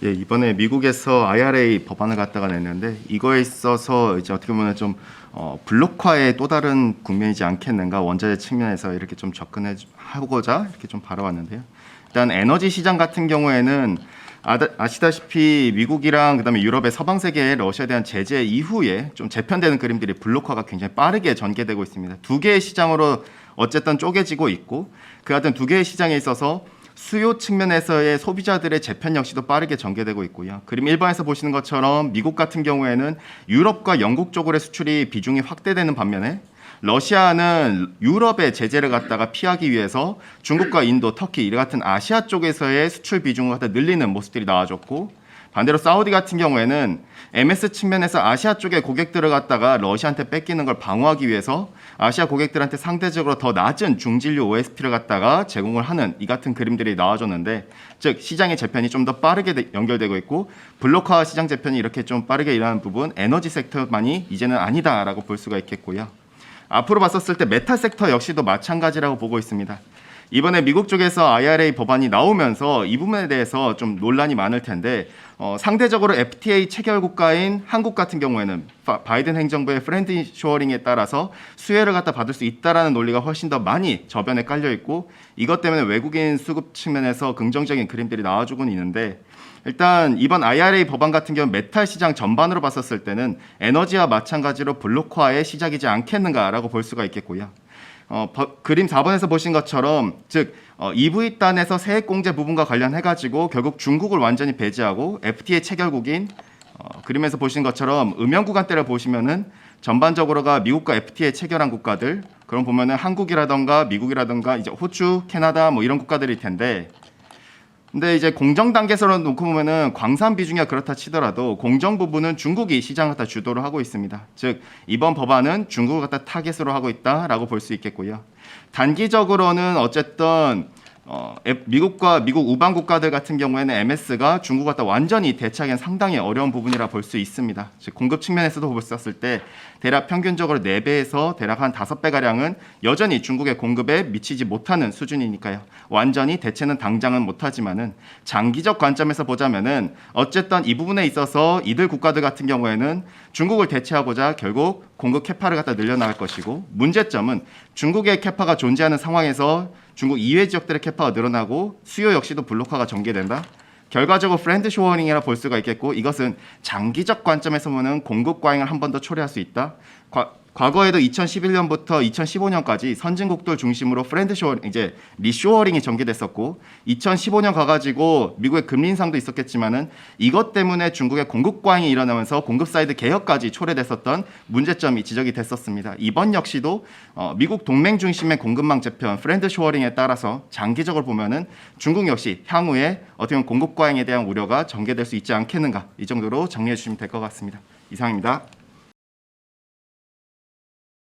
예, 이번에 미국에서 IRA 법안을 갖다가 냈는데 이거에 있어서 이제 어떻게 보면 좀 블록화의 또 다른 국면이지 않겠는가, 원자재 측면에서 이렇게 좀 접근해 하고자 이렇게 좀 바라왔는데요. 일단 에너지 시장 같은 경우에는 아시다시피 미국이랑 그다음에 유럽의 서방 세계의 러시아에 대한 제재 이후에 좀 재편되는 그림들이 블록화가 굉장히 빠르게 전개되고 있습니다. 두 개의 시장으로 어쨌든 쪼개지고 있고, 그 같은 두 개의 시장에 있어서 수요 측면에서의 소비자들의 재편 역시도 빠르게 전개되고 있고요. 그림 1번에서 보시는 것처럼 미국 같은 경우에는 유럽과 영국 쪽으로의 수출이 비중이 확대되는 반면에 러시아는 유럽의 제재를 갖다가 피하기 위해서 중국과 인도, 터키 이 같은 아시아 쪽에서의 수출 비중을 갖다 늘리는 모습들이 나와줬고, 반대로 사우디 같은 경우에는 MS 측면에서 아시아 쪽의 고객들을 갖다가 러시아한테 뺏기는 걸 방어하기 위해서 아시아 고객들한테 상대적으로 더 낮은 중진료 OSP를 갖다가 제공을 하는 이 같은 그림들이 나와줬는데, 즉 시장의 재편이 좀 더 빠르게 연결되고 있고, 블록화 시장 재편이 이렇게 좀 빠르게 일어나는 부분, 에너지 섹터만이 이제는 아니다라고 볼 수가 있겠고요. 앞으로 봤었을 때 메탈 섹터 역시도 마찬가지라고 보고 있습니다. 이번에 미국 쪽에서 IRA 법안이 나오면서 이 부분에 대해서 좀 논란이 많을 텐데, 상대적으로 FTA 체결 국가인 한국 같은 경우에는 바이든 행정부의 프렌드 쇼어링에 따라서 수혜를 갖다 받을 수 있다라는 논리가 훨씬 더 많이 저변에 깔려 있고, 이것 때문에 외국인 수급 측면에서 긍정적인 그림들이 나와주고는 있는데, 일단 이번 IRA 법안 같은 경우 메탈 시장 전반으로 봤었을 때는 에너지와 마찬가지로 블록화의 시작이지 않겠는가라고 볼 수가 있겠고요. 그림 4번에서 보신 것처럼, 즉 EV 단에서 세액 공제 부분과 관련해 가지고 결국 중국을 완전히 배제하고 FTA 체결국인 그림에서 보신 것처럼 음영 구간대를 보시면은 전반적으로가 미국과 FTA 체결한 국가들, 그럼 보면은 한국이라던가 미국이라던가 이제 호주, 캐나다 뭐 이런 국가들일 텐데, 근데 이제 공정 단계에서 놓고 보면은 광산 비중이 그렇다 치더라도 공정 부분은 중국이 시장을 갖다 주도를 하고 있습니다. 즉 이번 법안은 중국을 갖다 타겟으로 하고 있다라고 볼 수 있겠고요. 단기적으로는 어쨌든 미국과 미국 우방 국가들 같은 경우에는 MS가 중국 갖다 완전히 대체하기는 상당히 어려운 부분이라 볼 수 있습니다. 즉 공급 측면에서도 봤을 때 대략 평균적으로 4배에서 대략 한 5배 가량은 여전히 중국의 공급에 미치지 못하는 수준이니까요. 완전히 대체는 당장은 못하지만은 장기적 관점에서 보자면은 어쨌든 이 부분에 있어서 이들 국가들 같은 경우에는 중국을 대체하고자 결국 공급 캐파를 갖다 늘려나갈 것이고, 문제점은 중국의 캐파가 존재하는 상황에서 중국 이외 지역들의 캐파가 늘어나고 수요 역시도 블록화가 전개된다. 결과적으로 프렌드 쇼어링이라 볼 수가 있겠고, 이것은 장기적 관점에서 보면 공급 과잉을 한 번 더 초래할 수 있다. 과거에도 2011년부터 2015년까지 선진국들 중심으로 프렌드 쇼어링, 이제 리쇼어링이 전개됐었고, 2015년 가가지고 미국의 금리 인상도 있었겠지만은 이것 때문에 중국의 공급 과잉이 일어나면서 공급 사이드 개혁까지 초래됐었던 문제점이 지적이 됐었습니다. 이번 역시도 미국 동맹 중심의 공급망 재편, 프렌드 쇼어링에 따라서 장기적으로 보면은 중국 역시 향후에 어떻게 보면 공급 과잉에 대한 우려가 전개될 수 있지 않겠는가, 이 정도로 정리해 주시면 될 것 같습니다. 이상입니다.